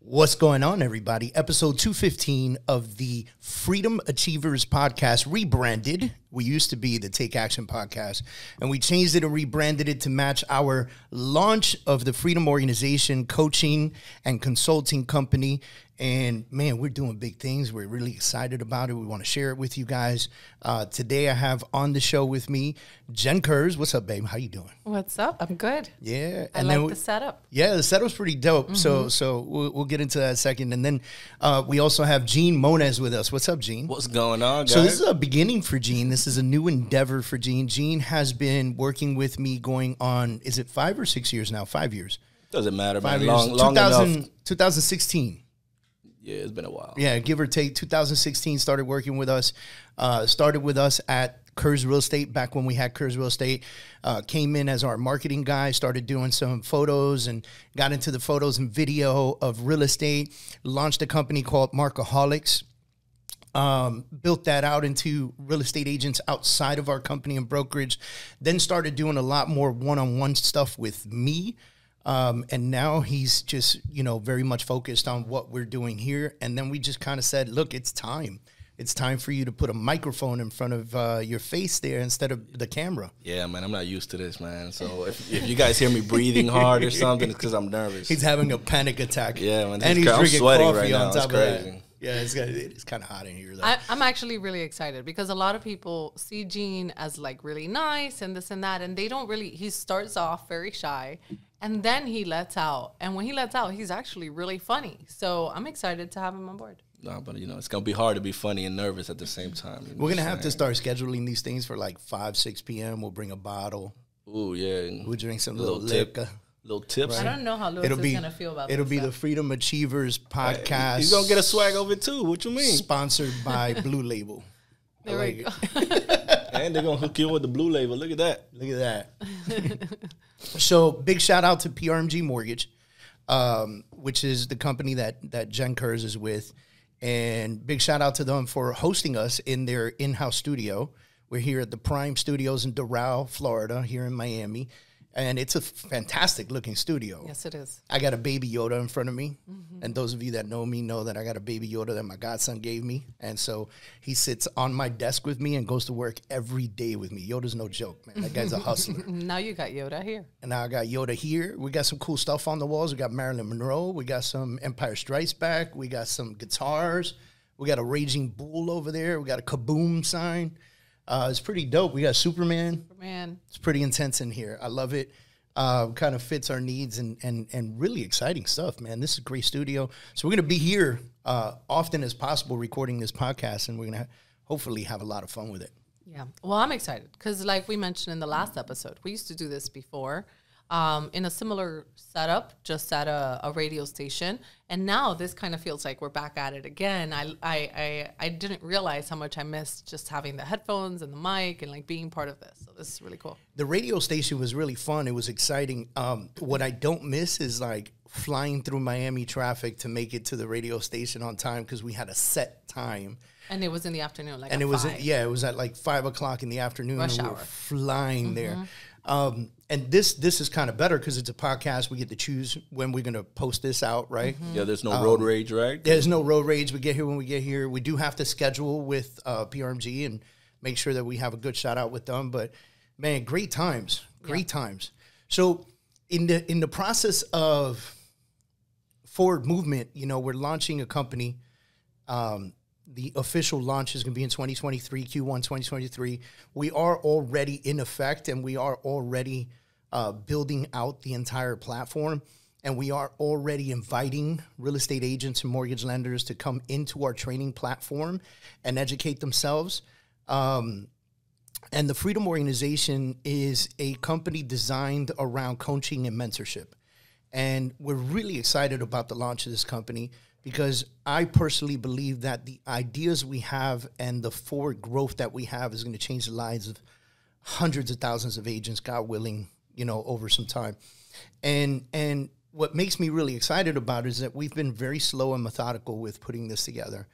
What's going on, everybody? Episode 215 of the Freedom Achievers podcast, rebranded. We used to be the Take Action podcast, and we changed it and rebranded it to match our launch of the Freedom Organization coaching and consulting company. And man, we're doing big things. We're really excited about it. We want to share it with you guys. Today I have on the show with me, Jen Kurz. What's up, babe? How you doing? What's up? I'm good. Yeah. I like the setup. Yeah, the setup's pretty dope. So we'll get into that in a second. And then we also have Mones with us. What's up, Gene? What's going on, guys? So this is a beginning for Gene. This is a new endeavor for Gene. Gene has been working with me going on, is it 5 or 6 years now? 5 years. Doesn't matter, 5 man. years. Long enough. 2016. Yeah, it's been a while. Yeah, give or take. 2016 started working with us. Started with us at Kurz Real Estate back when we had Kurz Real Estate. Came in as our marketing guy, started doing some photos and got into the photos and video of real estate. Launched a company called Markaholics. Built that out into real estate agents outside of our company and brokerage. Then started doing a lot more one-on-one stuff with me. And now he's just, very much focused on what we're doing here. And then we just kind of said, look, it's time. It's time for you to put a microphone in front of your face there instead of the camera. Yeah, man, I'm not used to this, man. So if you guys hear me breathing hard or something, it's because I'm nervous. He's having a panic attack. Yeah, man. And he's drinking sweating coffee right now. on top It's crazy. of that. Yeah, it's kind of hot in here, though. I'm actually really excited because a lot of people see Gene as like really nice and this and that. And they don't really, he starts off very shy and then he lets out. And when he lets out, he's actually really funny. So I'm excited to have him on board. No, but it's going to be hard to be funny and nervous at the same time. We're going to have to start scheduling these things for like 5, 6 p.m. We'll bring a bottle. Ooh, yeah. We'll drink some little liquor. Little tips. I don't know how Lewis is going to feel about this. It'll be the Freedom Achievers podcast. He's going to get a swag of it, too. What you mean? Sponsored by Blue Label. There we go. And they're going to hook you with the Blue Label. Look at that. Look at that. So big shout out to PRMG Mortgage, which is the company that Jen Kurz is with. And big shout out to them for hosting us in their in-house studio. We're here at the Prime Studios in Doral, Florida, here in Miami. And it's a fantastic looking studio. Yes, it is. I got a baby Yoda in front of me. And those of you that know me know that I got a baby Yoda that my godson gave me. And so he sits on my desk with me and goes to work every day with me. Yoda's no joke, man. That guy's a hustler. Now you got Yoda here. And now I got Yoda here. We got some cool stuff on the walls. We got Marilyn Monroe. We got some Empire Strikes Back. We got some guitars. We got a raging bull over there. We got a kaboom sign. It's pretty dope. We got Superman. It's pretty intense in here. I love it. Kind of fits our needs and really exciting stuff, man. This is a great studio. So we're going to be here often as possible recording this podcast, and we're going to hopefully have a lot of fun with it. Yeah. Well, I'm excited because like we mentioned in the last episode, we used to do this before in a similar setup, just at a radio station. And now this kind of feels like we're back at it again. I didn't realize how much I missed just having the headphones and the mic and like being part of this. So this is really cool. The radio station was really fun. It was exciting. What I don't miss is like flying through Miami traffic to make it to the radio station on time because we had a set time. And it was in the afternoon, like and at it was 5. It was at like 5 o'clock in the afternoon. Rush and we hour. were flying there. And this is kind of better because it's a podcast. We get to choose when we're going to post this out, right? Yeah, there's no road rage, right? There's no road rage. We get here when we get here. We do have to schedule with PRMG and make sure that we have a good shout out with them. But man, great times, times. So in the process of forward movement, we're launching a company. The official launch is going to be in 2023, Q1 2023. We are already in effect, and we are already building out the entire platform. And we are already inviting real estate agents and mortgage lenders to come into our training platform and educate themselves. And the Freedom Organization is a company designed around coaching and mentorship. And we're really excited about the launch of this company because I personally believe that the ideas we have and the forward growth that we have is going to change the lives of hundreds of thousands of agents, God willing, over some time. And what makes me really excited about it is that we've been very slow and methodical with putting this together.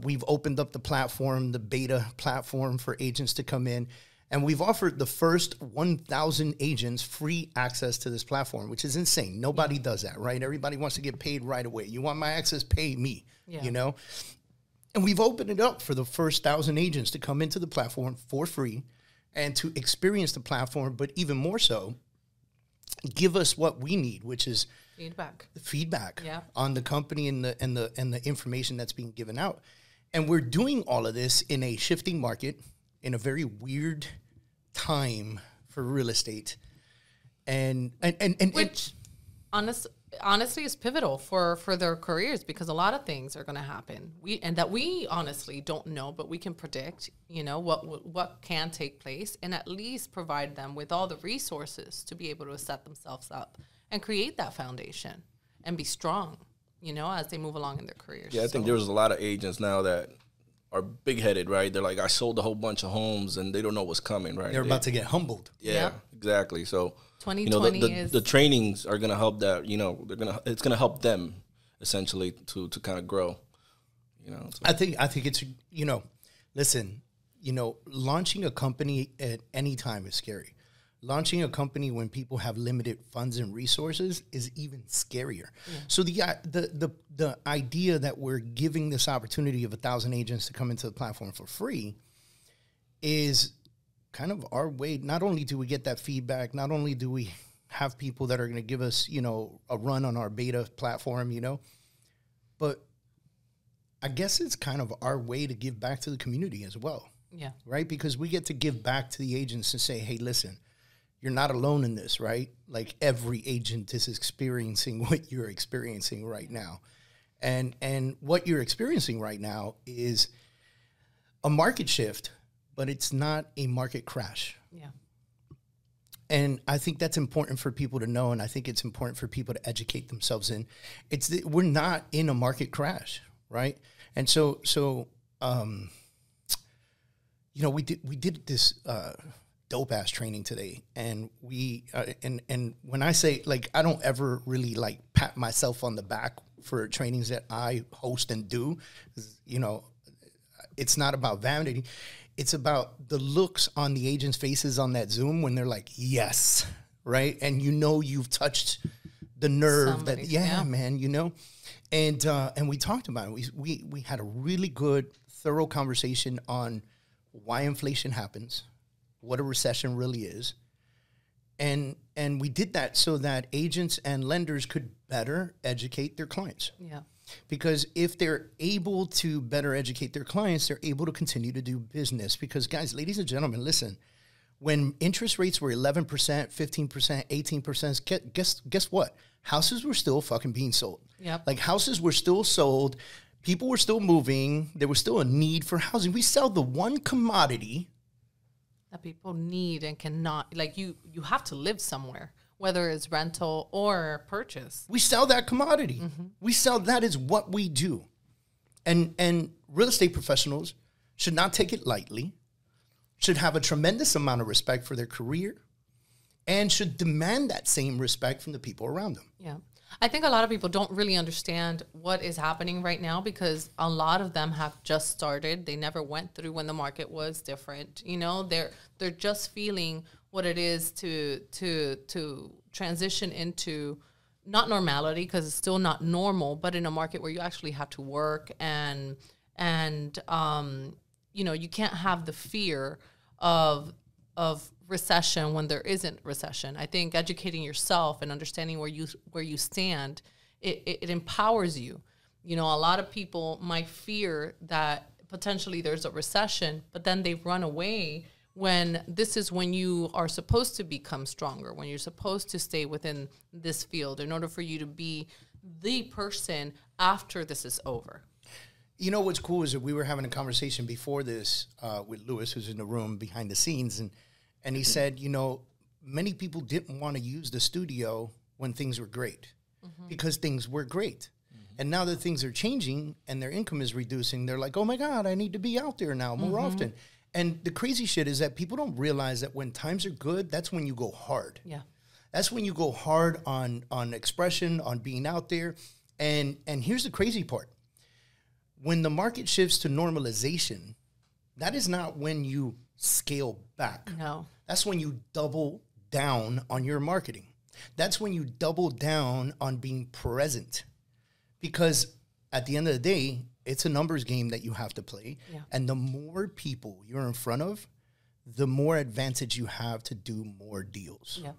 We've opened up the platform, the beta platform for agents to come in. And we've offered the first 1,000 agents free access to this platform, which is insane. Nobody does that, right? Everybody wants to get paid right away. You want my access, pay me, you know? And we've opened it up for the first 1,000 agents to come into the platform for free and to experience the platform, but even more so, give us what we need, which is feedback on the company and the information that's being given out. And we're doing all of this in a shifting market, in a very weird time for real estate, and which honestly is pivotal for their careers, because a lot of things are going to happen we honestly don't know, but we can predict, you know, what can take place, and at least provide them with all the resources to be able to set themselves up and create that foundation and be strong, you know, as they move along in their careers. Yeah, I think there's a lot of agents now that are big-headed, right? They're like, I sold a whole bunch of homes, and they don't know what's coming, right? They're about to get humbled. Yeah, exactly. So 2020 you know, the trainings are gonna help that. You know, it's gonna help them essentially to kind of grow. You know, so. I think it's, you know, listen, you know, launching a company at any time is scary. Launching a company when people have limited funds and resources is even scarier. Yeah. So the idea that we're giving this opportunity of 1,000 agents to come into the platform for free is kind of our way. Not only do we get that feedback, not only do we have people that are going to give us, you know, a run on our beta platform, you know, but I guess it's kind of our way to give back to the community as well. Yeah. Right? Because we get to give back to the agents and say, hey, listen, you're not alone in this, right? Like every agent is experiencing what you're experiencing right now. And what you're experiencing right now is a market shift, but it's not a market crash. Yeah. And I think that's important for people to know, and I think it's important for people to educate themselves in. We're not in a market crash, right? And so you know, we did this dope ass training today, and we and when I say, like, I don't ever really like pat myself on the back for trainings that I host and do, you know, it's not about vanity. It's about the looks on the agents' faces on that Zoom when they're like, yes, right? And you know you've touched the nerve man, you know? And we talked about it. We had a really good, thorough conversation on why inflation happens, what a recession really is. And we did that so that agents and lenders could better educate their clients. Yeah. Because if they're able to better educate their clients, they're able to continue to do business. Because, guys, ladies and gentlemen, listen, when interest rates were 11%, 15%, 18%, guess what? Houses were still fucking being sold. Yep. Like, houses were still sold. People were still moving. There was still a need for housing. We sell the one commodity that people need and cannot, like, you have to live somewhere, whether it's rental or purchase. We sell that commodity. Mm-hmm. We sell, that is what we do. And real estate professionals should not take it lightly, should have a tremendous amount of respect for their career, and should demand that same respect from the people around them. Yeah. I think a lot of people don't really understand what is happening right now, because a lot of them have just started. They never went through when the market was different. You know, they're just feeling what it is to transition into not normality, because it's still not normal, but in a market where you actually have to work and you know, you can't have the fear of recession when there isn't recession. I think educating yourself and understanding where you stand, it empowers you. You know, a lot of people might fear that potentially there's a recession, but then they run away when this is when you are supposed to become stronger, when you're supposed to stay within this field in order for you to be the person after this is over. You know, what's cool is that we were having a conversation before this with Lewis, who's in the room behind the scenes, and he said, you know, many people didn't want to use the studio when things were great, because things were great. And now that things are changing and their income is reducing, they're like, oh my God, I need to be out there now more often. And the crazy shit is that people don't realize that when times are good, that's when you go hard. Yeah. That's when you go hard on expression, on being out there. And here's the crazy part. When the market shifts to normalization, that is not when you scale back. No. That's when you double down on your marketing. That's when you double down on being present. Because at the end of the day, it's a numbers game that you have to play. Yeah. And the more people you're in front of, the more advantage you have to do more deals. Yeah.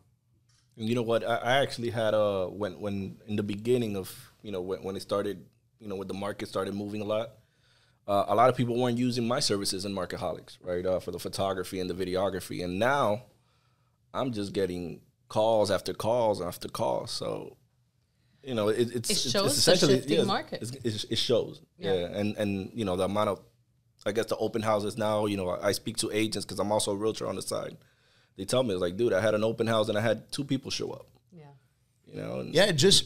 And you know what? I actually had when in the beginning of, when it started, when the market started moving a lot of people weren't using my services in Marketaholics, right? For the photography and the videography. And now I'm just getting calls after calls after calls. So, it's essentially the shifting market. It shows. Yeah. And the amount of, I guess, the open houses now, I speak to agents because I'm also a realtor on the side. They tell me, it's like, dude, I had an open house and I had 2 people show up. Yeah. And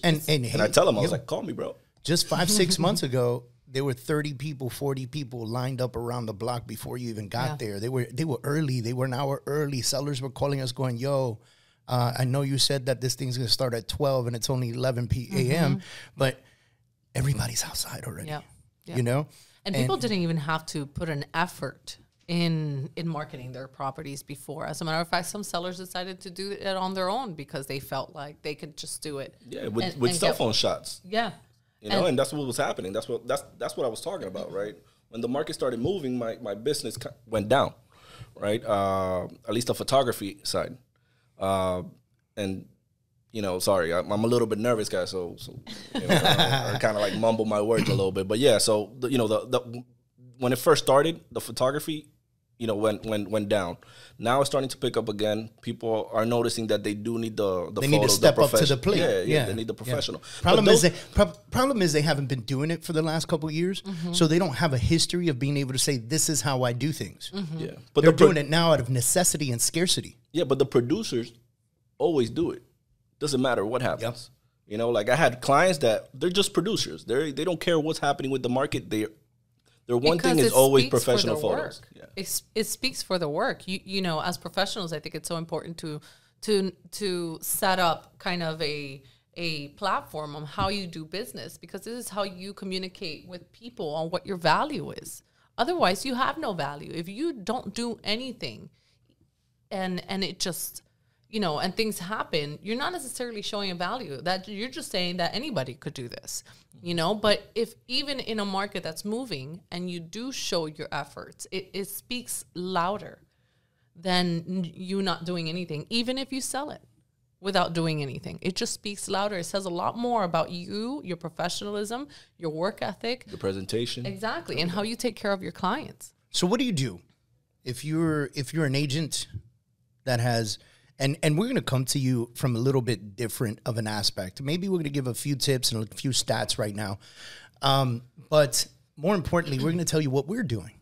and I tell them, I was like, call me, bro. Just 5-6 months ago, there were 30 people, 40 people lined up around the block before you even got there. They were early. They were an hour early. Sellers were calling us going, yo, I know you said that this thing's going to start at 12 and it's only 11 a.m., but everybody's outside already, And people didn't even have to put an effort in marketing their properties before. As a matter of fact, some sellers decided to do it on their own because they felt like they could just do it. Yeah, with cell phone shots. Yeah. And that's what was happening. That's what I was talking about, right? When the market started moving, my business went down, right? At least the photography side. And sorry, I'm a little bit nervous, guys. So I kind of like mumble my words a little bit. But yeah, so when it first started, the photography, went down. Now it's starting to pick up again. People are noticing that they do need the they need to step up to the plate. Yeah, they need the professional. Problem is they haven't been doing it for the last couple of years, so they don't have a history of being able to say this is how I do things. Yeah, but they're doing it now out of necessity and scarcity. Yeah, but the producers always do it. Doesn't matter what happens. Yep. Like I had clients that they're just producers. They don't care what's happening with the market. Their one thing is always professional photos. Yeah. It speaks for the work. As professionals, I think it's so important to set up kind of a platform on how you do business, because this is how you communicate with people on what your value is. Otherwise, you have no value. If you don't do anything and it just, and things happen, you're not necessarily showing a value. That you're just saying that anybody could do this, But if even in a market that's moving and you do show your efforts, it speaks louder than you not doing anything, even if you sell it without doing anything. It just speaks louder. It says a lot more about you, your professionalism, your work ethic, the presentation. Exactly, and how you take care of your clients. So what do you do if you're an agent that has... And we're going to come to you from a little bit different of an aspect. Maybe we're going to give a few tips and a few stats right now. But more importantly, we're going to tell you what we're doing,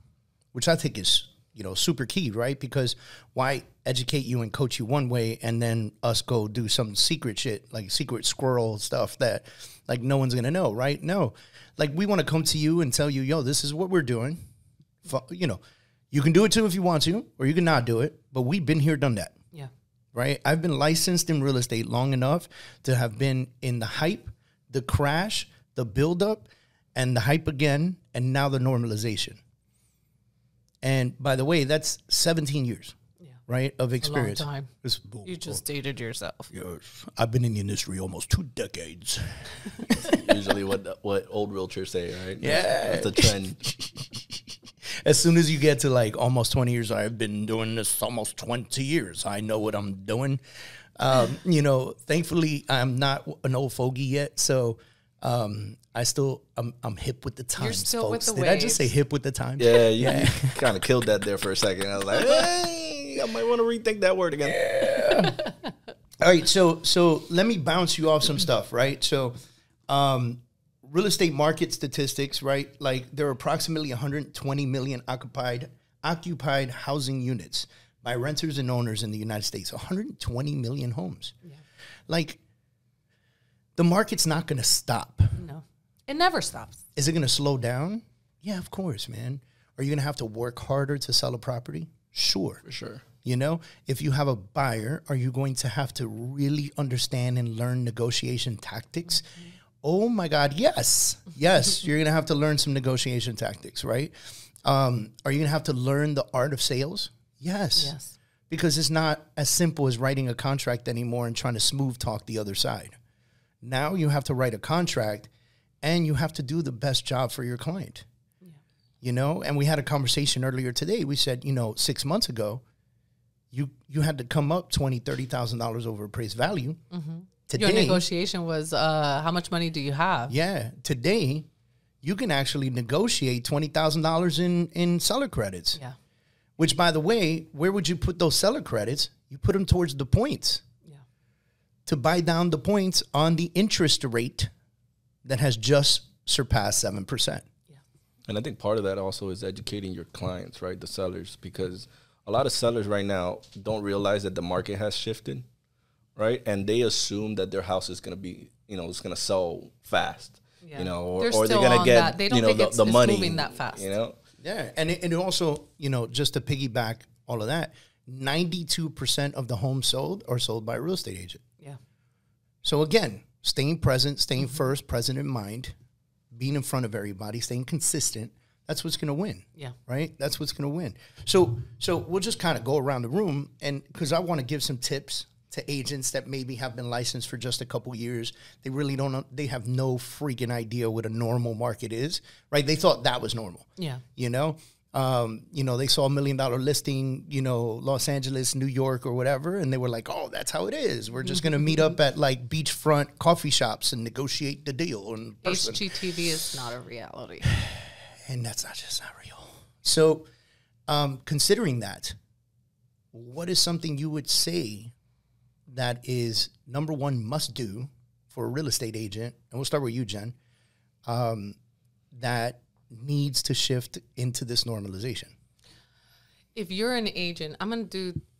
which I think is, super key, right? Because why educate you and coach you one way and then us go do some secret shit, like secret squirrel stuff that like no one's going to know, right? No. Like we want to come to you and tell you, yo, this is what we're doing. You can do it too if you want to, or you can not do it. But we've been here, done that. Yeah. Right? I've been licensed in real estate long enough to have been in the hype, the crash, the buildup, and the hype again, and now the normalization. And by the way, that's 17 years, right, of experience. A long time. You just dated yourself. Yes. I've been in the industry almost 2 decades. Usually what old realtors say, right? Yeah. That's the trend. As soon as you get to like almost 20 years, I've been doing this almost 20 years. I know what I'm doing. Thankfully, I'm not an old fogey yet. So I'm hip with the times, You're still folks. with the Did I just say hip with the times? Yeah, you kind of killed that there for a second. I was like, hey, I might want to rethink that word again. Yeah. All right, so let me bounce you off some stuff, right? So real estate market statistics, right? Like there are approximately 120 million occupied housing units by renters and owners in the United States. 120 million homes. Yeah. Like the market's not going to stop. No, it never stops. Is it going to slow down? Yeah, of course, man. Are you going to have to work harder to sell a property? Sure. For sure. If you have a buyer, are you going to have to really understand and learn negotiation tactics? Mm-hmm. Oh my God, yes. Yes, you're going to have to learn some negotiation tactics, right? Are you going to have to learn the art of sales? Yes. Because it's not as simple as writing a contract anymore and trying to smooth talk the other side. Now you have to write a contract and you have to do the best job for your client. Yeah. You know, and we had a conversation earlier today. We said, 6 months ago, you had to come up $20,000, $30,000 over appraised value. Mm-hmm. Today, your negotiation was how much money do you have? Yeah. Today, you can actually negotiate $20,000 in seller credits. Yeah. Which, by the way, where would you put those seller credits? You put them towards the points. Yeah. To buy down the points on the interest rate that has just surpassed 7%. Yeah. And I think part of that also is educating your clients, right? The sellers, because a lot of sellers right now don't realize that the market has shifted, right? And they assume that their house is going to be, it's going to sell fast, or they're going to get, they don't think the it's money moving that fast. Yeah, and it also, just to piggyback all of that, 92% of the homes sold are sold by a real estate agent. Yeah. So again, staying present, staying first, present in mind, being in front of everybody, staying consistent, that's what's going to win. Yeah. Right? That's what's going to win. So we'll just kind of go around the room, and because I want to give some tips to agents that maybe have been licensed for just a couple years. They really don't know. They have no freaking idea what a normal market is, right? They thought that was normal. Yeah. They saw $1 million listing, Los Angeles, New York or whatever. And they were like, oh, that's how it is. We're just going to meet up at like beachfront coffee shops and negotiate the deal. And HGTV is not a reality. And that's just not real. So considering that, what is something you would say that is number one must do for a real estate agent, and we'll start with you, Jen, that needs to shift into this normalization? If you're an agent, I'm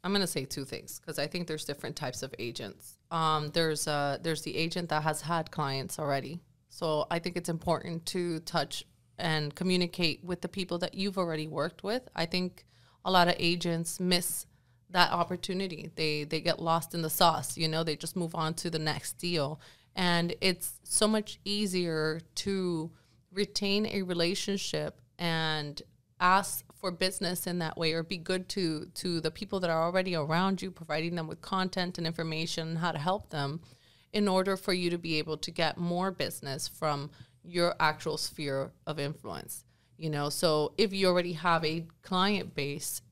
gonna say two things because I think there's different types of agents. There's the agent that has had clients already, so I think it's important to touch and communicate with the people that you've already worked with. I think a lot of agents miss that opportunity. They get lost in the sauce, they just move on to the next deal. And it's so much easier to retain a relationship and ask for business in that way, or be good to the people that are already around you, providing them with content and information, how to help them in order for you to be able to get more business from your actual sphere of influence. So if you already have a client base,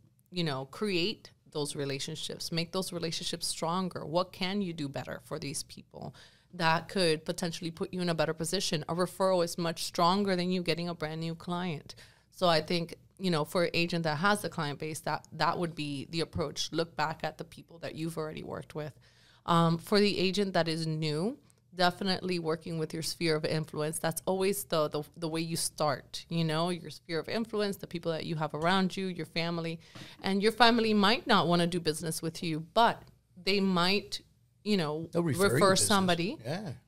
create those relationships, make those relationships stronger. What can you do better for these people that could potentially put you in a better position? A referral is much stronger than you getting a brand new client. So I think, for an agent that has the client base, that would be the approach. Look back at the people that you've already worked with. For the agent that is new, definitely working with your sphere of influence. That's always the way you start, your sphere of influence, the people that you have around you, your family. And your family might not want to do business with you, but they might, refer somebody,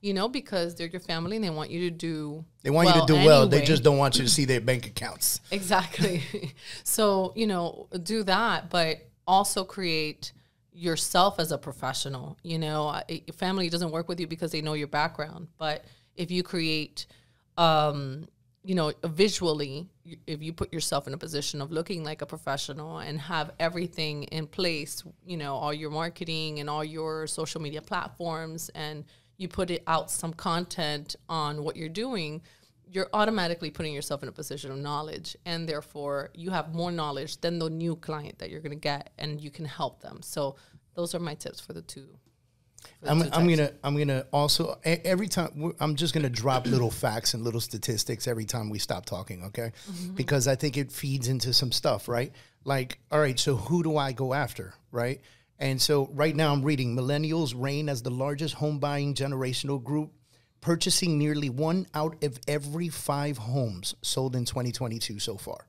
because they're your family and they want you to do They want you to do well. They just don't want you to see their bank accounts. Exactly. So, do that, but also create yourself as a professional. Your family doesn't work with you because they know your background, but if you create visually, if you put yourself in a position of looking like a professional and have everything in place, all your marketing and all your social media platforms, and you put it out some content on what you're doing, you're automatically putting yourself in a position of knowledge, and therefore you have more knowledge than the new client that you're going to get, and you can help them. So those are my tips for the two. I'm gonna also every time I'm just gonna drop little facts and little statistics every time we stop talking, okay? Mm-hmm. Because I think it feeds into some stuff, right? Like, all right, so who do I go after, right? And so right now I'm reading millennials reign as the largest home buying generational group, purchasing nearly 1 out of every 5 homes sold in 2022 so far.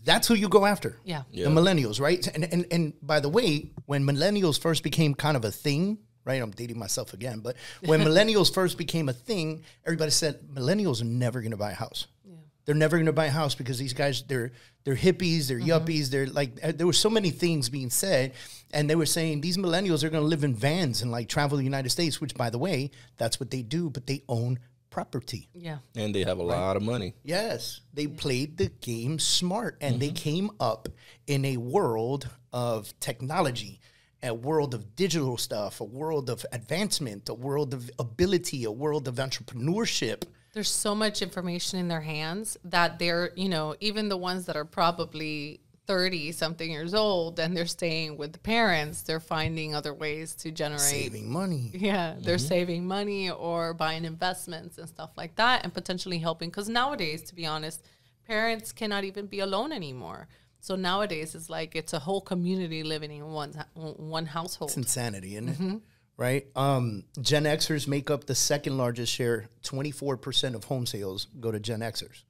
That's who you go after. Yeah. The millennials, right? And by the way, when millennials first became kind of a thing, right? I'm dating myself again, but when millennials first became a thing, everybody said millennials are never going to buy a house. Yeah. They're never going to buy a house because these guys, they're hippies, they're yuppies, they're like, there were so many things being said, and they were saying these millennials are going to live in vans and like travel the United States, which by the way, that's what they do, but they own property. Yeah. And they have a lot of money. Yes, they played the game smart, and they came up in a world of technology, a world of digital stuff, a world of advancement, a world of ability, a world of entrepreneurship. There's so much information in their hands that they're, you know, even the ones that are probably 30 something years old and they're staying with the parents, they're finding other ways to generate Saving money. Yeah, they're saving money or buying investments and stuff like that, and potentially helping. Because nowadays, to be honest, parents cannot even be alone anymore. So nowadays, it's like it's a whole community living in one household. It's insanity, isn't it? Right? Gen Xers make up the second largest share. 24% of home sales go to Gen Xers,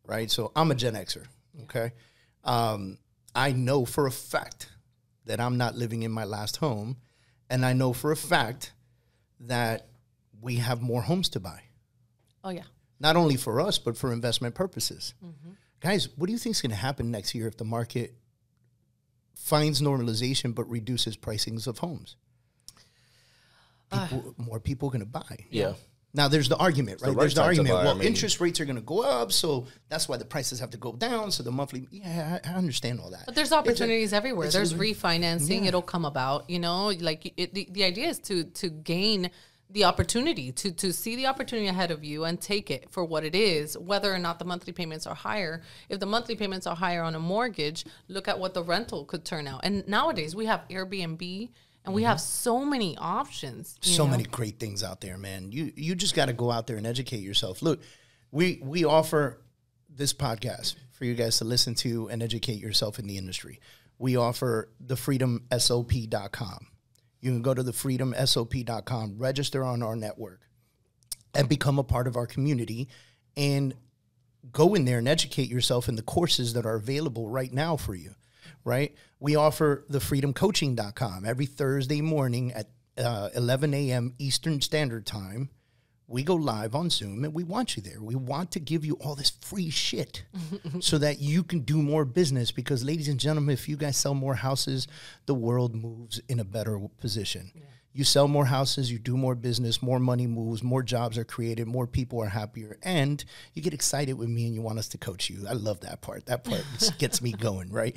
right? So I'm a Gen Xer, okay? I know for a fact that I'm not living in my last home, and I know for a fact that we have more homes to buy. Oh, yeah. Not only for us, but for investment purposes. Guys, what do you think is going to happen next year if the market finds normalization but reduces pricings of homes? More people are going to buy. Yeah. Now, there's the argument, right? the right There's the time to argument. buy, Well, I mean. interest rates are going to go up, so that's why the prices have to go down. So the monthly, I understand all that. But there's opportunities everywhere. it's There's a- refinancing. Yeah. It'll come about, you know, like the idea is to gain the opportunity, to see the opportunity ahead of you and take it for what it is, whether or not the monthly payments are higher. If the monthly payments are higher on a mortgage, look at what the rental could turn out. And nowadays we have Airbnb and we have so many options. you So know? many great things out there, man. You just got to go out there and educate yourself. Look, we offer this podcast for you guys to listen to and educate yourself in the industry. We offer thefreedomsop.com. You can go to thefreedomsop.com, register on our network, and become a part of our community, and go in there and educate yourself in the courses that are available right now for you, right? We offer thefreedomcoaching.com every Thursday morning at 11 a.m. Eastern Standard Time. We go live on Zoom, and we want you there. We want to give you all this free shit so that you can do more business, because, ladies and gentlemen, if you guys sell more houses, the world moves in a better position. Yeah. You sell more houses, you do more business, more money moves, more jobs are created, more people are happier, and you get excited with me and you want us to coach you. I love that part. That part gets me going, right?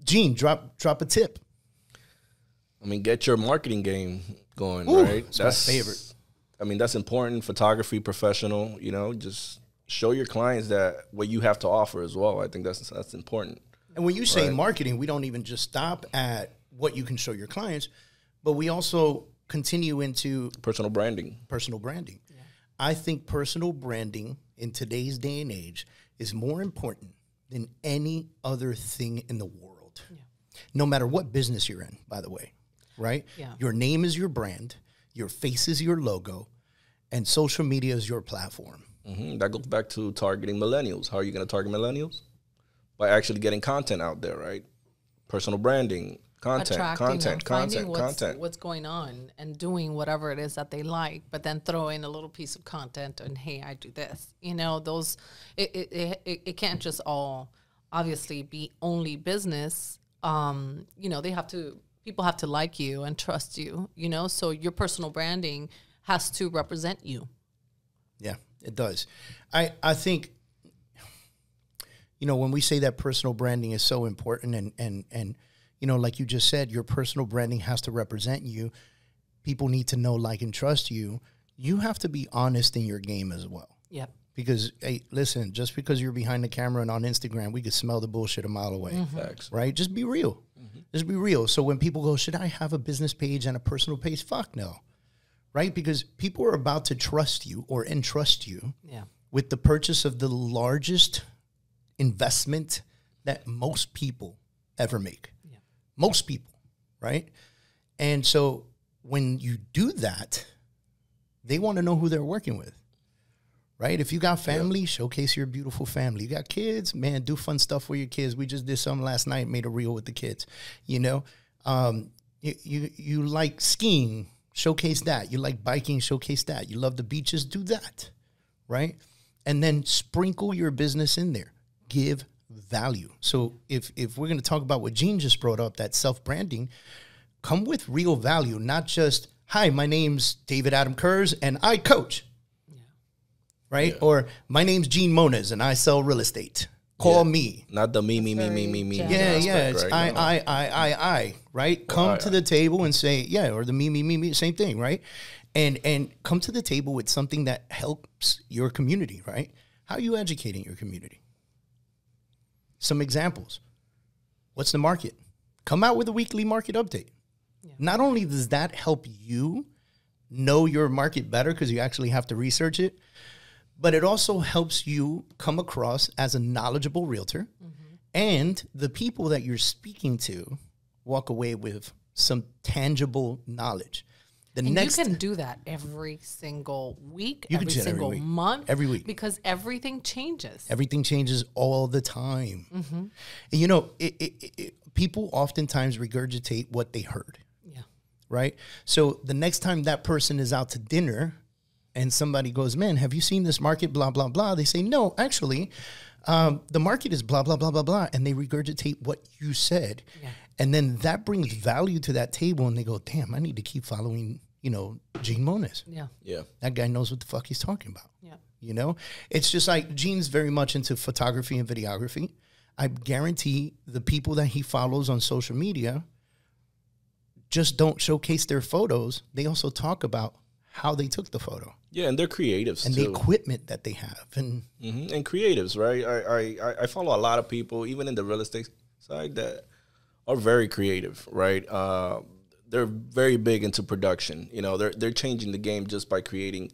Gene, drop a tip. I mean, get your marketing game going, Ooh, right? that's my favorite. I mean, that's important. Photography, professional, you know, just show your clients that what you have to offer as well. I think that's important. And when you say marketing, we don't even just stop at what you can show your clients, but we also continue into Personal branding. Yeah. I think personal branding in today's day and age is more important than any other thing in the world. Yeah. No matter what business you're in, by the way, right? Yeah. Your name is your brand. Your face is your logo, and social media is your platform. That goes back to targeting millennials. How are you going to target millennials? By actually getting content out there, right? Personal branding, content. Finding what's going on and doing whatever it is that they like, but then throw in a little piece of content and, hey, I do this. You know, those it can't just all obviously be only business. You know, people have to like you and trust you, you know, so your personal branding has to represent you. Yeah, it does. I think, you know, when we say that personal branding is so important and you know, like you just said, your personal branding has to represent you. People need to know, like, and trust you. You have to be honest in your game as well. Yep. Because, hey, listen, just because you're behind the camera and on Instagram, we could smell the bullshit a mile away. Facts. Right? Just be real. Just be real. So when people go, should I have a business page and a personal page? Fuck no. Right? Because people are about to trust you or entrust you with the purchase of the largest investment that most people ever make. Yeah. Most people, right? And so when you do that, they want to know who they're working with. Right? If you got family, showcase your beautiful family. You got kids, man, do fun stuff with your kids. We just did something last night, made a reel with the kids. You know, you like skiing, showcase that. You like biking, showcase that. You love the beaches, do that. Right? And then sprinkle your business in there. Give value. So if we're going to talk about what Gene just brought up, that self-branding, come with real value, not just, hi, my name's David Adam Kurz, and I coach. right? Or my name's Gene Mones and I sell real estate. Call me. Not the me. Yeah, it's right? I, right? Come to the table and say, yeah, or the me, same thing, right? And come to the table with something that helps your community, right? How are you educating your community? Some examples. What's the market? Come out with a weekly market update. Yeah. Not only does that help you know your market better because you actually have to research it, but it also helps you come across as a knowledgeable realtor, and the people that you're speaking to walk away with some tangible knowledge. And you can do that every single week, every single month. Every week. Because everything changes. Everything changes all the time. And you know, people oftentimes regurgitate what they heard. Yeah. Right? So the next time that person is out to dinner and somebody goes, man, have you seen this market, blah, blah, blah. They say, no, actually, the market is blah, blah, blah, blah, blah. And they regurgitate what you said. Yeah. And then that brings value to that table. And they go, damn, I need to keep following, you know, Gene Mones. Yeah. Yeah. That guy knows what the fuck he's talking about. Yeah. You know, it's just like Gene's very much into photography and videography. I guarantee the people that he follows on social media just don't showcase their photos. They also talk about how they took the photo. Yeah, and they're creatives and too. the equipment that they have, and and creatives, right? I follow a lot of people, even in the real estate side, that are very creative, right? They're very big into production. You know, they're changing the game just by creating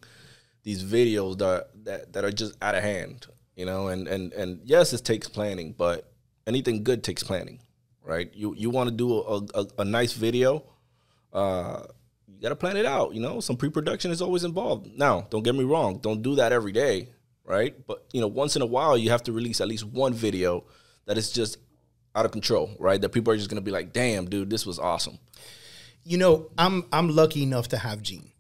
these videos that are just out of hand. You know, and yes, it takes planning, but anything good takes planning, right? You want to do a nice video. You got to plan it out, you know. Some pre-production is always involved. Now, don't get me wrong. Don't do that every day, right? But, you know, once in a while, you have to release at least one video that is just out of control, right? That people are just going to be like, damn, dude, this was awesome. You know, I'm lucky enough to have Gene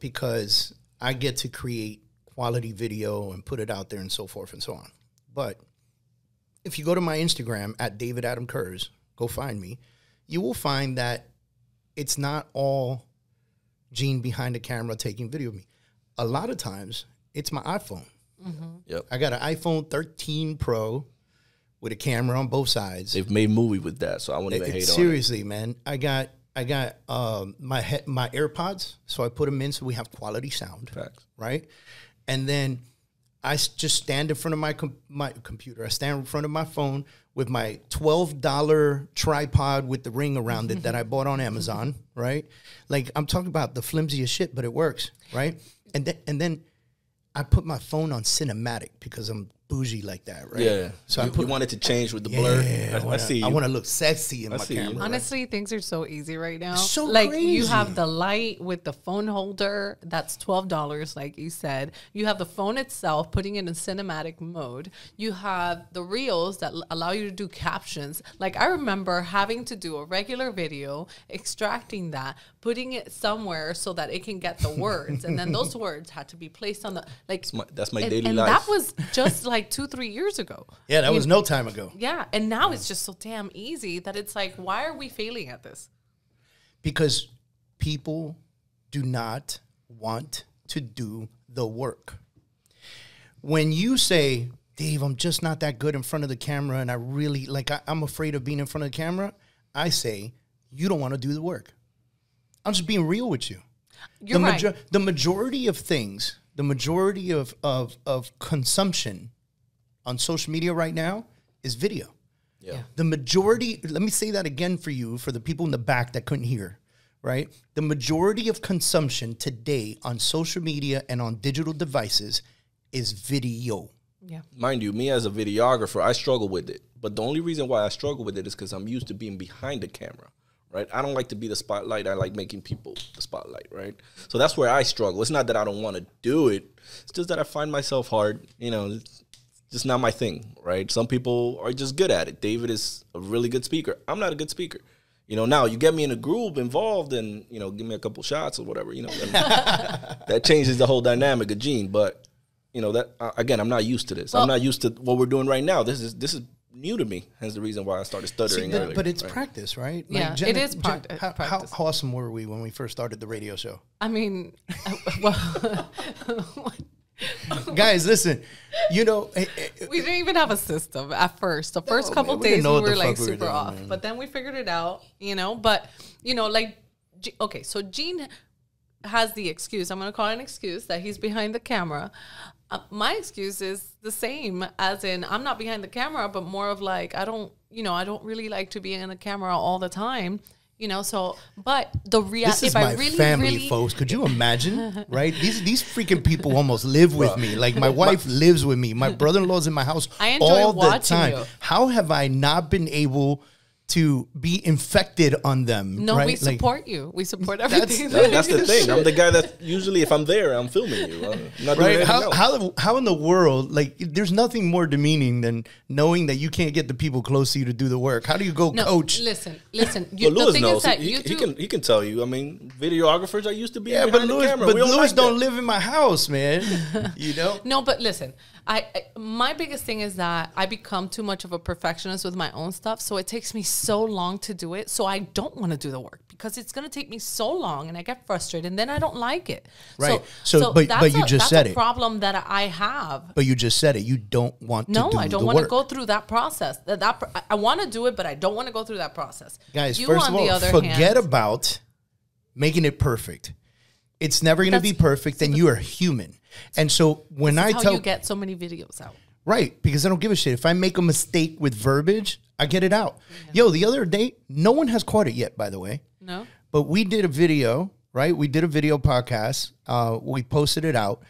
because I get to create quality video and put it out there and so forth and so on. But if you go to my Instagram at David Adam Kurz, go find me, you will find that it's not all Gene behind the camera taking video of me. A lot of times, it's my iPhone. Yep. I got an iPhone 13 Pro with a camera on both sides. They've made movie with that, so I won't even hate on it. Seriously, man. I got my AirPods, so I put them in so we have quality sound. Facts. Right? And then I just stand in front of my computer. I stand in front of my phone with my $12 tripod with the ring around it that I bought on Amazon, right? Like, I'm talking about the flimsiest shit, but it works, right? And then I put my phone on cinematic because I'm bougie like that, right? Yeah. So you want it to change with the blur. I see you. I want to look sexy in my camera. Honestly, things are so easy right now. It's so like crazy. You have the light with the phone holder. That's $12, like you said. You have the phone itself, putting it in cinematic mode. You have the reels that allow you to do captions. Like, I remember having to do a regular video, extracting that, putting it somewhere so that it can get the words, and then those words had to be placed on the like. That's my daily life. And that was just like 2-3 years ago. Yeah, that was no time ago. Yeah, and now it's just so damn easy that it's like, why are we failing at this? Because people do not want to do the work. When you say, Dave, I'm just not that good in front of the camera, and I really, I'm afraid of being in front of the camera, I say, you don't want to do the work. I'm just being real with you. You're right. The majority of things, the majority of consumption on social media right now is video. Yeah. The majority, let me say that again for you, for the people in the back that couldn't hear, right? The majority of consumption today on social media and on digital devices is video. Yeah. Mind you, me as a videographer, I struggle with it. But the only reason why I struggle with it is because I'm used to being behind the camera, right? I don't like to be the spotlight. I like making people the spotlight, right? So that's where I struggle. It's not that I don't want to do it. It's just that I find myself hard. You know, it's just not my thing, right? Some people are just good at it. David is a really good speaker. I'm not a good speaker. You know, now you get me in a group involved and, you know, give me a couple shots or whatever, you know, then that changes the whole dynamic of Gene. But, you know, that again, I'm not used to this. Well, I'm not used to what we're doing right now. This is new to me. Hence the reason why I started stuttering earlier. But it's practice, right? Yeah, Like it is practice. How awesome were we when we first started the radio show? I mean, well, Guys, listen. You know, We didn't even have a system at first. The first couple man, we didn't days know we what the were like fuck we were super doing, off, man. but then we figured it out, you know. But you know, like, okay, so Gene has the excuse. I'm going to call it an excuse that he's behind the camera. My excuse is the same, as in I'm not behind the camera, but more of like I don't really like to be in the camera all the time. You know, so, but the reality, this is my family, folks. Could you imagine, right? These freaking people almost live with me. Like, my wife lives with me. My brother-in-law's in my house all the time. You. How have I not been able to be infected on them? No, right? we support you. We support everything. That's the thing. I'm the guy that usually, if I'm there, I'm filming you. I'm not doing Right? anything else. How in the world, like, there's nothing more demeaning than knowing that you can't get the people close to you to do the work. How do you go coach? Listen. Well, The Louis thing knows. is that He can tell you. I mean, videographers are used to being But behind the Louis, camera. but We don't Louis like don't that. live in my house, man. You know? No, but listen, I my biggest thing is that I become too much of a perfectionist with my own stuff, so it takes me so long to do it. So I don't want to do the work because it's going to take me so long, and I get frustrated, and then I don't like it. Right. So but you just said that's a problem that I have. But you just said it. You don't want to do the work. No, I don't want to go through that process. I want to do it, but I don't want to go through that process. Guys, You, first on of the all, other forget hand, about making it perfect. It's never going to be perfect, and you are human. And so when I how tell you get so many videos out. right, because I don't give a shit. If I make a mistake with verbiage, I get it out. Yo, the other day, no one has caught it yet, by the way. No. But we did a video, right? We did a video podcast. We posted it out.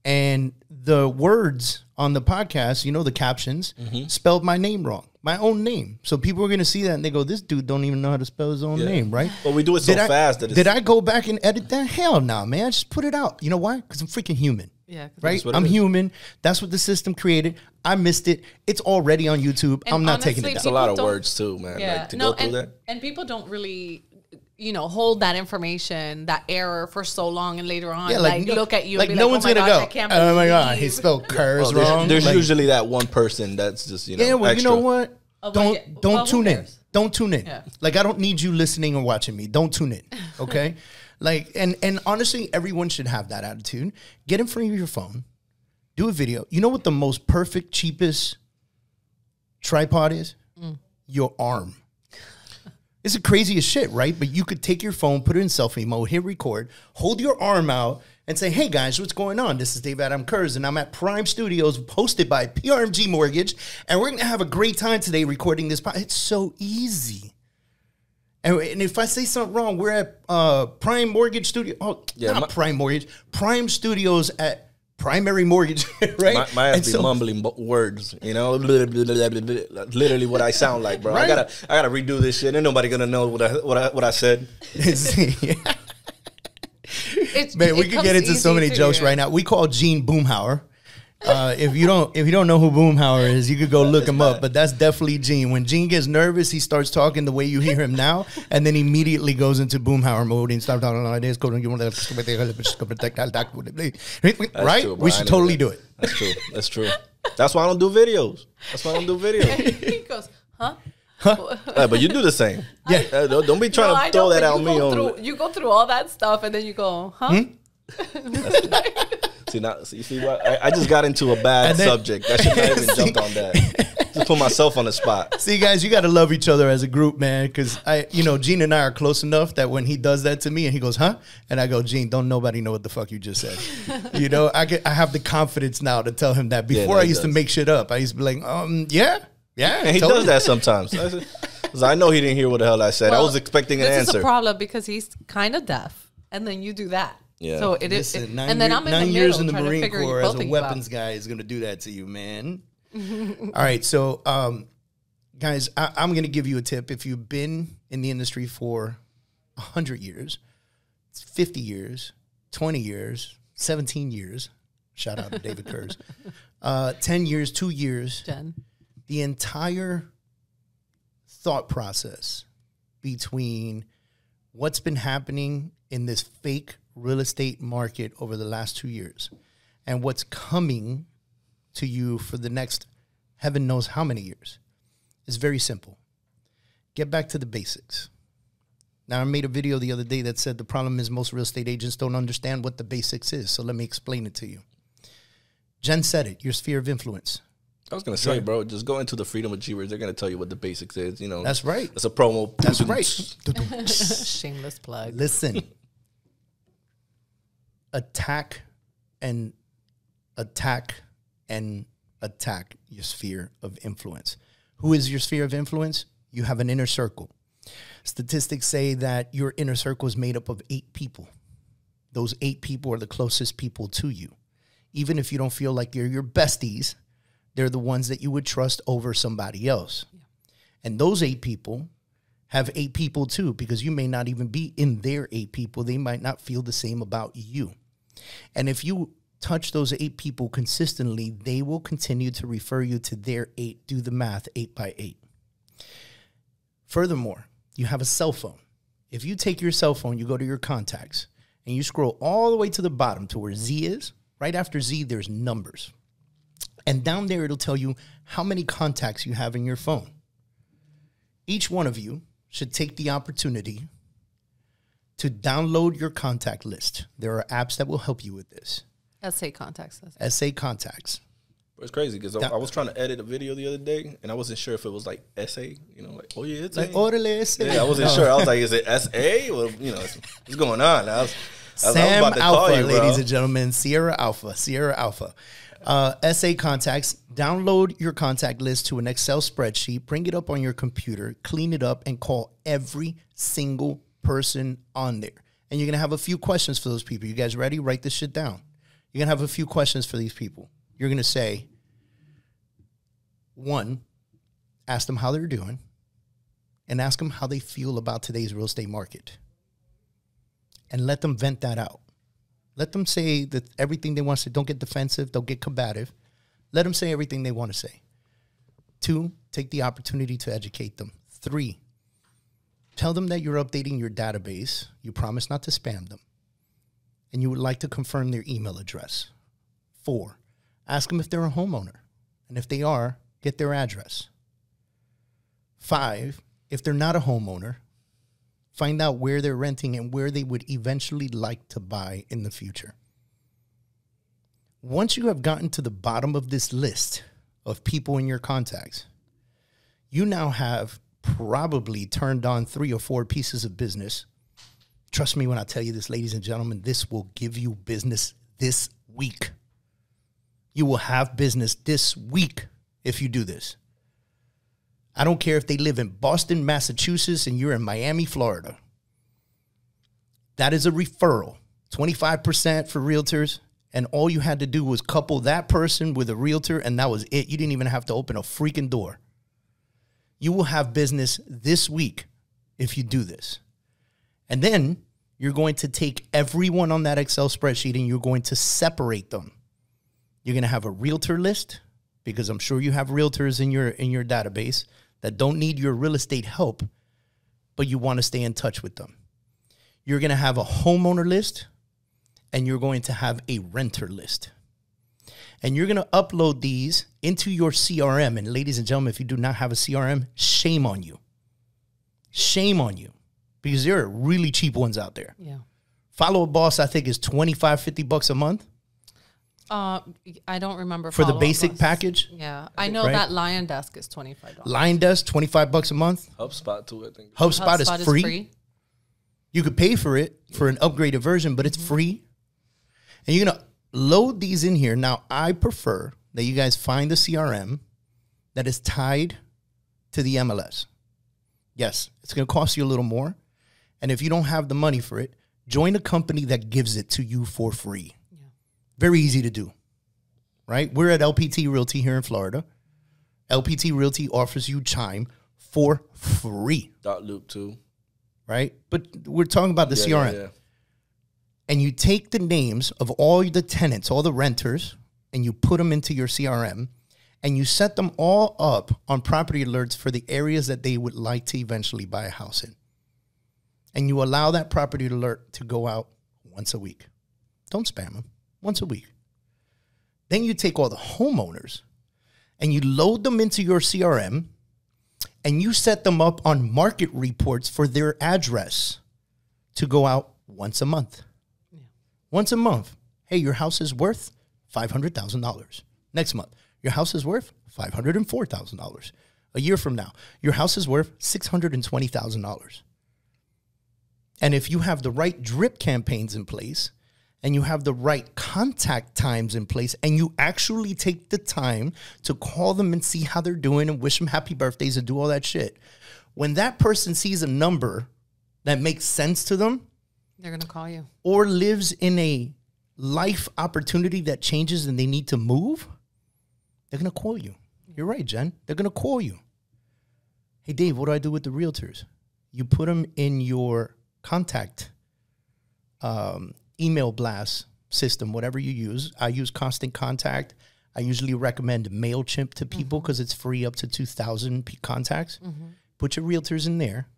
And the words on the podcast, you know, the captions, spelled my name wrong, my own name. So people are going to see that and they go, this dude don't even know how to spell his own name, right? But we do it so fast that it's... Did I go back and edit that? Hell no, man. I just put it out. You know why? Because I'm freaking human. Yeah. Right? I'm human. That's what the system created. I missed it. It's already on YouTube. And I'm not honestly, taking it It's down. a lot of don't- words too, man. Yeah. Like, to go through that. And people don't really, hold that information, that error for so long, and later on, look at you like and be no like, one's oh my gonna gosh, go. I can't Oh my god, believe." he spelled curves There's, wrong. there's Like, usually that one person that's just, yeah, well, extra. you know what? Well, Don't who tune in. cares? Don't tune in. Yeah. Like, I don't need you listening or watching me. Don't tune in. Okay? Like, and honestly, everyone should have that attitude. Get in front of your phone. Do a video. You know what the most perfect, cheapest tripod is? Your arm. It's the craziest shit, right? But you could take your phone, put it in selfie mode, hit record, hold your arm out, and say, hey, guys, what's going on? This is Dave Adam Kurz, and I'm at Prime Studios, hosted by PRMG Mortgage, and we're going to have a great time today recording this. It's so easy. And if I say something wrong, we're at Prime Mortgage Studio. Oh, Yeah, not Prime Mortgage. Prime Studios at Primary Mortgage, right? My ass And be so- mumbling words, literally what I sound like, bro. Right. I gotta redo this shit. Ain't nobody gonna know what I said. Yeah. Man, we could get into so many jokes right now. We call Gene Boomhauer. If you don't know who Boomhauer is, you could go look him up. But that's definitely Gene. When Gene gets nervous, he starts talking the way you hear him now, and then immediately goes into Boomhauer mode and starts talking like this. Right? true, bro. We I should knew totally that. do it. That's true. That's true. That's why I don't do videos. He goes, huh? But you do the same. Yeah. Don't be trying I to throw don't, that but on you me. go through- You go through all that stuff, and then you go, huh? See what? I just got into a bad And then- subject. I should not even jumped on that. Just put myself on the spot. See, guys, you got to love each other as a group, man. Because Gene and I are close enough that when he does that to me and he goes, huh? And I go, Gene, don't nobody know what the fuck you just said. I have the confidence now to tell him that. Before I he used to does. make shit up. I used to be like, yeah. And he totally. does that sometimes. 'Cause I know he didn't hear what the hell I said. I was expecting an this answer. is a problem because he's kind of deaf, and then you do that. Yeah. So it is, Listen, and then I'm in the 9 middle years in the trying to Marine figure Corps both as a of you out. weapons guy is going to do that to you, man. All right, so guys, I'm going to give you a tip. If you've been in the industry for 100 years, 50 years, 20 years, 17 years, shout out to David Kurz, 10 years, 2 years, Jen. the entire thought process between what's been happening in this fake real estate market over the last 2 years and what's coming to you for the next heaven knows how many years is very simple. Get back to the basics. Now, I made a video the other day that said the problem is most real estate agents don't understand what the basics is. So let me explain it to you. Jen said it, your sphere of influence. I was going to say, bro, just go into the Freedom Achievers. They're going to tell you what the basics is. You know, that's right. That's a promo. That's right. Shameless plug. Listen, attack and attack and attack your sphere of influence. Who is your sphere of influence? You have an inner circle. Statistics say that your inner circle is made up of 8 people. Those 8 people are the closest people to you. Even if you don't feel like they're your besties, they're the ones that you would trust over somebody else. Yeah. And those 8 people have 8 people too, because you may not even be in their 8 people. They might not feel the same about you. And if you touch those 8 people consistently, they will continue to refer you to their 8. Do the math, 8 by 8. Furthermore, you have a cell phone. If you take your cell phone, you go to your contacts, and you scroll all the way to the bottom to where Z is. Right after Z, there's numbers. And down there, it'll tell you how many contacts you have in your phone. Each one of you should take the opportunity to download your contact list. There are apps that will help you with this. SA Contacts. SA Contacts. It's crazy because I was trying to edit a video the other day, and I wasn't sure if it was like SA. You know, like, oh, yeah, it's like, orderly SA. Yeah, I wasn't sure. I was like, is it SA? Well, you know, what's going on? Sam Alpha, ladies and gentlemen. Sierra Alpha. SA Contacts. Download your contact list to an Excel spreadsheet. Bring it up on your computer. Clean it up and call every single person on there. And you're going to have a few questions for those people. You guys ready? Write this shit down. You're going to have a few questions for these people. You're going to say, 1, ask them how they're doing, and ask them how they feel about today's real estate market. And let them vent that out. Let them say that everything they want to say. Don't get defensive. Don't get combative. Let them say everything they want to say. 2, take the opportunity to educate them. 3, tell them that you're updating your database. You promise not to spam them. And you would like to confirm their email address. 4, ask them if they're a homeowner. And if they are, get their address. 5, if they're not a homeowner, find out where they're renting and where they would eventually like to buy in the future. Once you have gotten to the bottom of this list of people in your contacts, you now have probably turned on 3 or 4 pieces of business. Trust me when I tell you this, ladies and gentlemen, this will give you business this week. You will have business this week if you do this. I don't care if they live in Boston, Massachusetts, and you're in Miami, Florida. That is a referral. 25% for realtors, and all you had to do was couple that person with a realtor, and that was it. You didn't even have to open a freaking door. You will have business this week if you do this. And then you're going to take everyone on that Excel spreadsheet and you're going to separate them. You're going to have a realtor list, because I'm sure you have realtors in your database that don't need your real estate help, but you want to stay in touch with them. You're going to have a homeowner list, and you're going to have a renter list. And you're going to upload these into your CRM. And ladies and gentlemen, if you do not have a CRM, shame on you. Shame on you. Because there are really cheap ones out there. Yeah. Follow a Boss, I think, is $25-$50 a month. I don't remember. For the basic package? Yeah. I know that Lion Desk is $25. Lion Desk, $25 a month. HubSpot too, I think. HubSpot is free. You could pay for it for an upgraded version, but it's free. And you're going to load these in here. Now, I prefer that you guys find a CRM that is tied to the MLS. Yes, it's going to cost you a little more. And if you don't have the money for it, join a company that gives it to you for free. Yeah. Very easy to do, right? We're at LPT Realty here in Florida. LPT Realty offers you Chime for free. .loop too. Right? But we're talking about the CRM. Yeah. And you take the names of all the tenants, all the renters, and you put them into your CRM, and you set them all up on property alerts for the areas that they would like to eventually buy a house in. And you allow that property alert to go out once a week. Don't spam them. Once a week. Then you take all the homeowners and you load them into your CRM, and you set them up on market reports for their address to go out once a month. Yeah. Once a month. Hey, your house is worth $500,000. Next month, your house is worth $504,000. A year from now, your house is worth $620,000. And if you have the right drip campaigns in place and you have the right contact times in place and you actually take the time to call them and see how they're doing and wish them happy birthdays and do all that shit, when that person sees a number that makes sense to them, they're going to call you. Or lives in a life opportunity that changes and they need to move, they're going to call you. You're right, Jen. They're going to call you. Hey, Dave, what do I do with the realtors? You put them in your contact email blast system, whatever you use. I use Constant Contact. I usually recommend MailChimp to people because it's free up to 2,000 contacts. Put your realtors in there.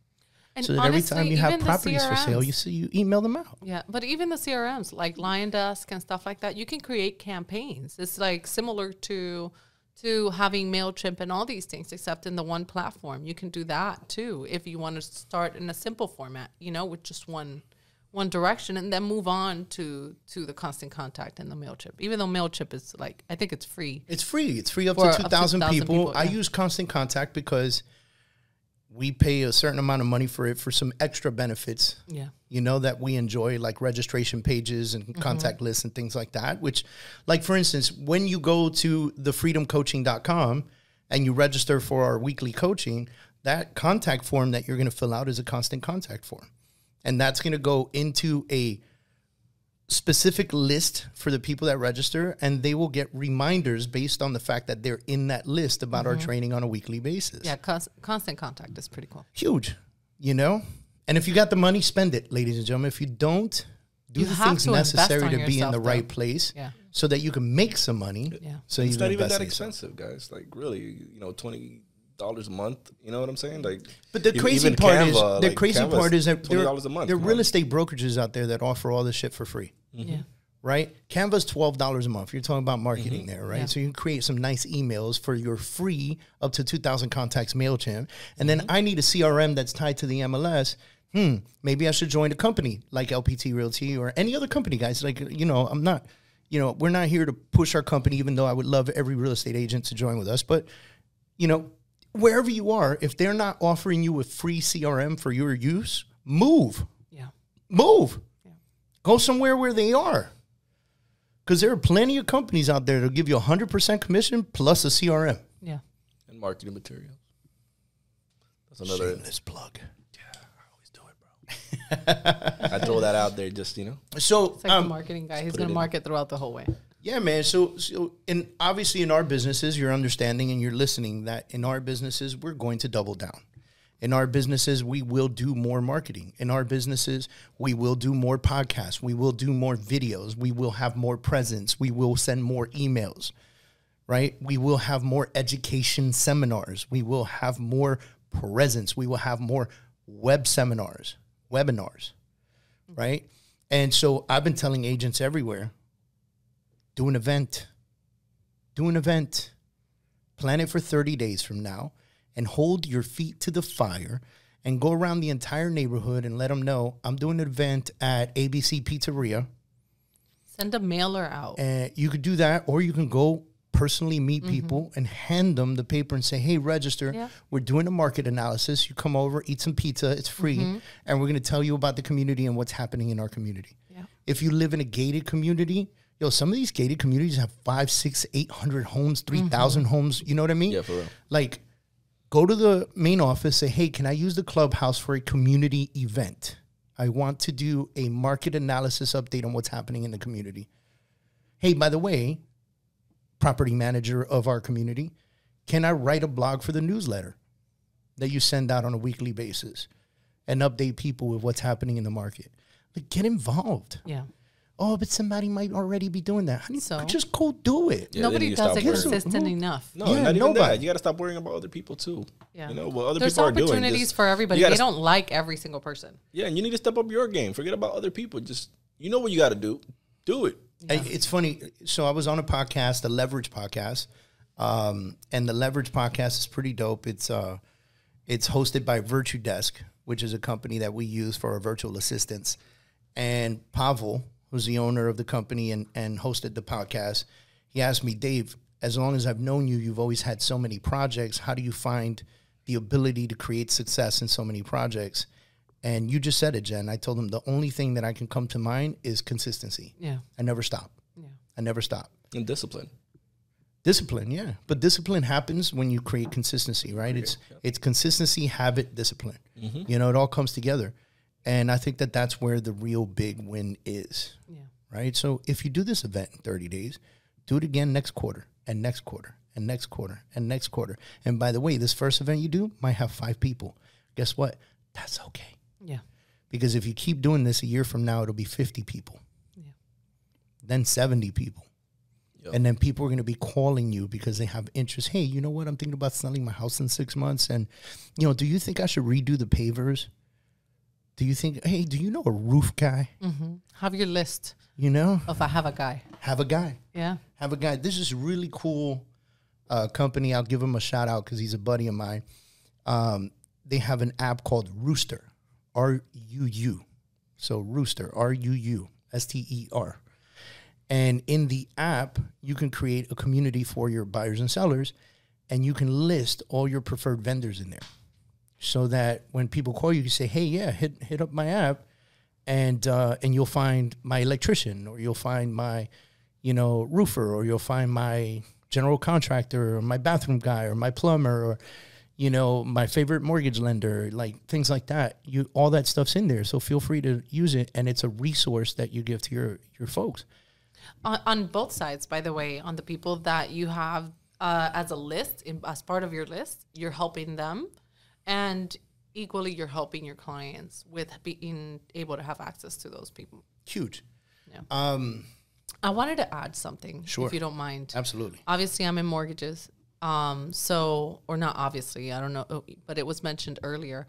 And so that honestly, every time you have properties for CRMs, sale, you email them out. Yeah, but even the CRMs like Lion Desk and stuff like that, you can create campaigns. It's like similar to having MailChimp and all these things, except in the one platform. You can do that too if you want to start in a simple format, with just one direction, and then move on to the Constant Contact and the MailChimp. Even though MailChimp is I think it's free. It's free. It's free up to 2,000 people. I use Constant Contact because we pay a certain amount of money for it for some extra benefits, that we enjoy, like registration pages and contact lists and things like that, which, like, for instance, when you go to thefreedomcoaching.com and you register for our weekly coaching, that contact form that you're going to fill out is a Constant Contact form. And that's going to go into a specific list for the people that register, and they will get reminders based on the fact that they're in that list about our training on a weekly basis. Yeah, Constant Contact is pretty cool. Huge, And if you got the money, spend it, ladies and gentlemen. If you don't, do the things necessary to be in the right place so that you can make some money. Yeah. So it's not even that expensive, guys. Like, really, $20 a month. You know what I'm saying? Like, but the crazy part Canva, is that $20 a month. there are real estate brokerages out there that offer all this shit for free. Yeah. Right? Canva's $12 a month. You're talking about marketing there, right? Yeah. So you can create some nice emails for your free up to 2,000 contacts MailChimp. And then I need a CRM that's tied to the MLS. Maybe I should join a company like LPT Realty or any other company, guys. Like, I'm not, we're not here to push our company, even though I would love every real estate agent to join with us. But, wherever you are, if they're not offering you a free CRM for your use, move. Yeah. Move. Yeah. Go somewhere where they are. Because there are plenty of companies out there that'll give you 100% commission plus a CRM. Yeah. And marketing materials. That's another shameless plug. Yeah, I always do it, bro. I throw that out there just, So it's like the marketing guy. He's going to market throughout the whole way. Yeah, man. So and obviously in our businesses, you're understanding and you're listening that in our businesses, we're going to double down. In our businesses, we will do more marketing. In our businesses, we will do more podcasts. We will do more videos. We will have more presence. We will send more emails, right? We will have more education seminars. We will have more presence. We will have more webinars, right? And so I've been telling agents everywhere, do an event. Plan it for 30 days from now. And hold your feet to the fire and go around the entire neighborhood and let them know, I'm doing an event at ABC Pizzeria. Send a mailer out. And you could do that, or you can go personally meet people and hand them the paper and say, hey, register. Yeah. We're doing a market analysis. You come over, eat some pizza. It's free. And we're going to tell you about the community and what's happening in our community. Yeah. If you live in a gated community, some of these gated communities have 500, 600, 800 homes, 3,000 homes. You know what I mean? Yeah, for real. Like, go to the main office, say, hey, can I use the clubhouse for a community event? I want to do a market analysis update on what's happening in the community. Hey, by the way, property manager of our community, can I write a blog for the newsletter that you send out on a weekly basis and update people with what's happening in the market? Like, get involved. Yeah. Oh, but somebody might already be doing that. Honey, so just go do it. Yeah, nobody does it consistent enough. No, not even that. You got to stop worrying about other people too. Yeah. What other people are doing. There's opportunities for everybody. They don't like every single person. Yeah, and you need to step up your game. Forget about other people. Just, what you got to do. Do it. Yeah. It's funny. So I was on a podcast, the Leverage podcast, and the Leverage podcast is pretty dope. It's hosted by Virtue Desk, which is a company that we use for our virtual assistants. And Pavel, who's the owner of the company and hosted the podcast, He asked me, Dave, as long as I've known you, you've always had so many projects. How do you find the ability to create success in so many projects? And you just said it, Jen. I told him the only thing that I can come to mind is consistency. Yeah. I never stop. Yeah. I never stop. And discipline. Discipline, yeah. But discipline happens when you create consistency, right? It's consistency, habit, discipline. You know, it all comes together. And I think that that's where the real big win is, right? So if you do this event in 30 days, do it again next quarter and next quarter and next quarter and next quarter. And by the way, this first event you do might have 5 people. Guess what? That's okay. Yeah. Because if you keep doing this a year from now, it'll be 50 people. Yeah. Then 70 people. Yep. And then people are going to be calling you because they have interest. Hey, you know what? I'm thinking about selling my house in 6 months. And, you know, do you think I should redo the pavers? Do you think, hey, do you know a roof guy? Have your list. You know? Of I have a guy. Have a guy. Yeah. Have a guy. This is a really cool company. I'll give him a shout out because he's a buddy of mine. They have an app called Rooster, R-U-U. So Rooster, R-U-U, S-T-E-R. And in the app, you can create a community for your buyers and sellers, and you can list all your preferred vendors in there. So that when people call you, you can say, hey, yeah, hit up my app, and you'll find my electrician, or you'll find my, you know, roofer, or you'll find my general contractor, or my bathroom guy, or my plumber, or, you know, my favorite mortgage lender, like things like that. All that stuff's in there. So feel free to use it, and it's a resource that you give to your folks. On both sides, by the way, on the people that you have as a list, as part of your list, you're helping them. And equally, you're helping your clients with being able to have access to those people. Huge. Yeah. I wanted to add something, if you don't mind. Absolutely. Obviously, I'm in mortgages. So, or not obviously, I don't know, but it was mentioned earlier.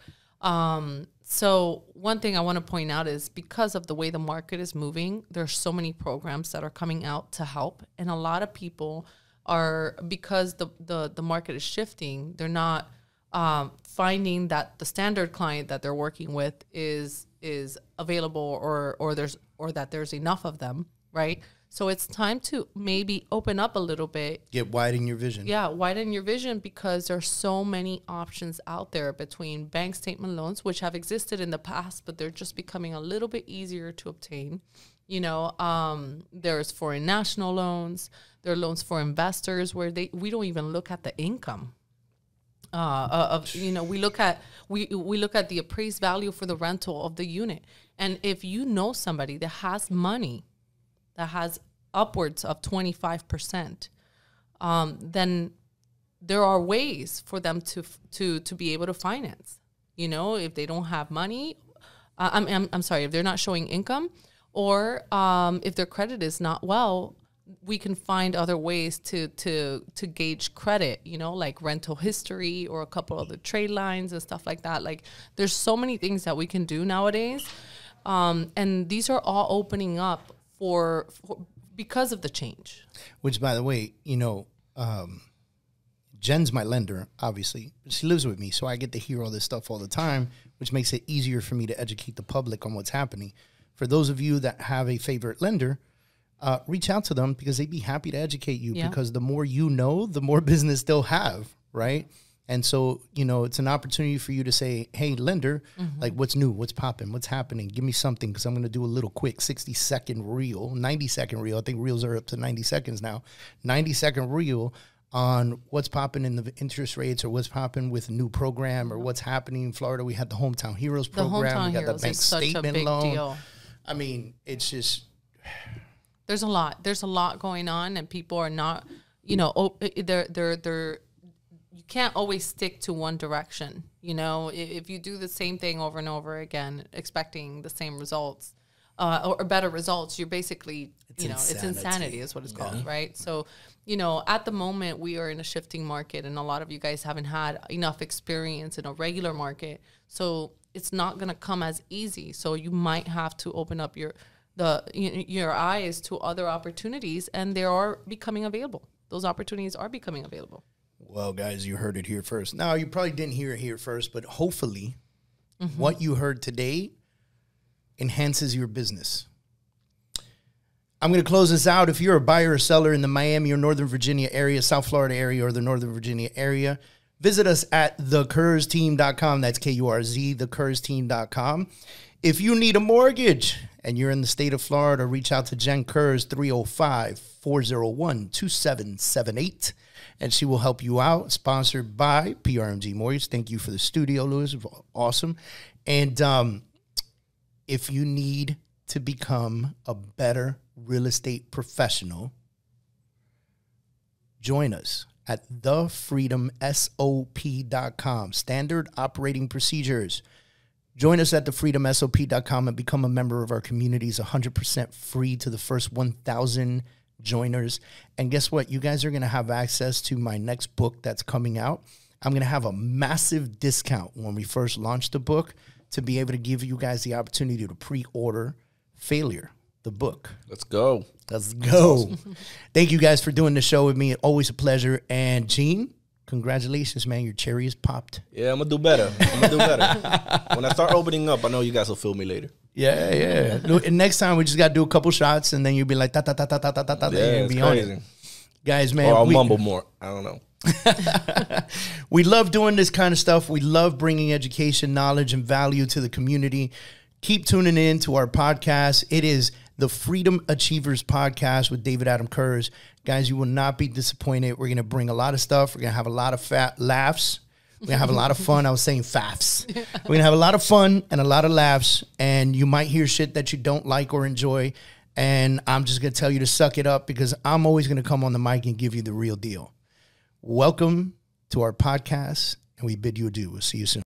So one thing I want to point out is because of the way the market is moving, there's so many programs that are coming out to help. And a lot of people are, because the market is shifting, they're not finding that the standard client that they're working with is available or that there's enough of them, right? So it's time to maybe open up a little bit. Widen your vision. Yeah, widen your vision, because there's so many options out there between bank statement loans, which have existed in the past, but they're just becoming a little bit easier to obtain. You know, there's foreign national loans. There are loans for investors where we don't even look at the income. We look at the appraised value for the rental of the unit. And if you know somebody that has money, that has upwards of 25%, then there are ways for them to be able to finance. You know, if they don't have money, I'm sorry, if they're not showing income, or if their credit is not well, we can find other ways to gauge credit, you know, like rental history or a couple of the trade lines and stuff like that. Like, there's so many things that we can do nowadays. And these are all opening up for because of the change. Which, by the way, you know, Jen's my lender, obviously. She lives with me, so I get to hear all this stuff all the time, which makes it easier for me to educate the public on what's happening. For those of you that have a favorite lender, reach out to them, because they'd be happy to educate you, because the more you know, the more business they'll have, right? And so, you know, it's an opportunity for you to say, hey, lender, like, what's new? What's popping? What's happening? Give me something, because I'm going to do a little quick 60-second reel, 90-second reel. I think reels are up to 90 seconds now. 90-second reel on what's popping in the interest rates, or what's popping with a new program, or what's happening in Florida. We had the Hometown Heroes program. We got the bank statement loan. Deal. I mean, it's just... There's a lot. There's a lot going on, and people are not, you know, they're you can't always stick to one direction. You know, if you do the same thing over and over again, expecting the same results or better results, you're basically, it's insanity is what it's called, right? So, you know, at the moment we are in a shifting market, and a lot of you guys haven't had enough experience in a regular market. So it's not going to come as easy. So you might have to open up your eyes to other opportunities, and they are becoming available. Those opportunities are becoming available. Well, guys, you heard it here first. Now, you probably didn't hear it here first, but hopefully what you heard today enhances your business. I'm going to close this out. If you're a buyer or seller in the Miami or Northern Virginia area, South Florida area, or the Northern Virginia area, visit us at thecurzteam.com. That's Kurz, thecurzteam.com. If you need a mortgage and you're in the state of Florida, reach out to Jen Kurz, 305-401-2778, and she will help you out. Sponsored by PRMG Mortgage. Thank you for the studio, Louis. Awesome. And if you need to become a better real estate professional, join us at thefreedomsop.com. Standard operating procedures. Join us at thefreedomsop.com and become a member of our community. It's 100% free to the first 1,000 joiners. And guess what? You guys are going to have access to my next book that's coming out. I'm going to have a massive discount when we first launch the book to be able to give you guys the opportunity to pre-order Failure, the book. Let's go. Let's go. Awesome. Thank you guys for doing the show with me. Always a pleasure. And Gene, congratulations, man. Your cherry is popped. Yeah, I'm going to do better. When I start opening up, I know you guys will feel me later. Yeah. And next time, we just got to do a couple shots, and then you'll be like, ta-ta-ta-ta-ta-ta-ta-ta. Yeah, it's crazy. Guys, man. Or I'll mumble more. I don't know. We love doing this kind of stuff. We love bringing education, knowledge, and value to the community. Keep tuning in to our podcast. It is the Freedom Achievers Podcast with David Adam Kurz. Guys, you will not be disappointed. We're going to bring a lot of stuff. We're going to have a lot of fat laughs. We're going to have a lot of fun. I was saying faffs. We're going to have a lot of fun and a lot of laughs. And you might hear shit that you don't like or enjoy. And I'm just going to tell you to suck it up, because I'm always going to come on the mic and give you the real deal. Welcome to our podcast, and we bid you adieu. We'll see you soon.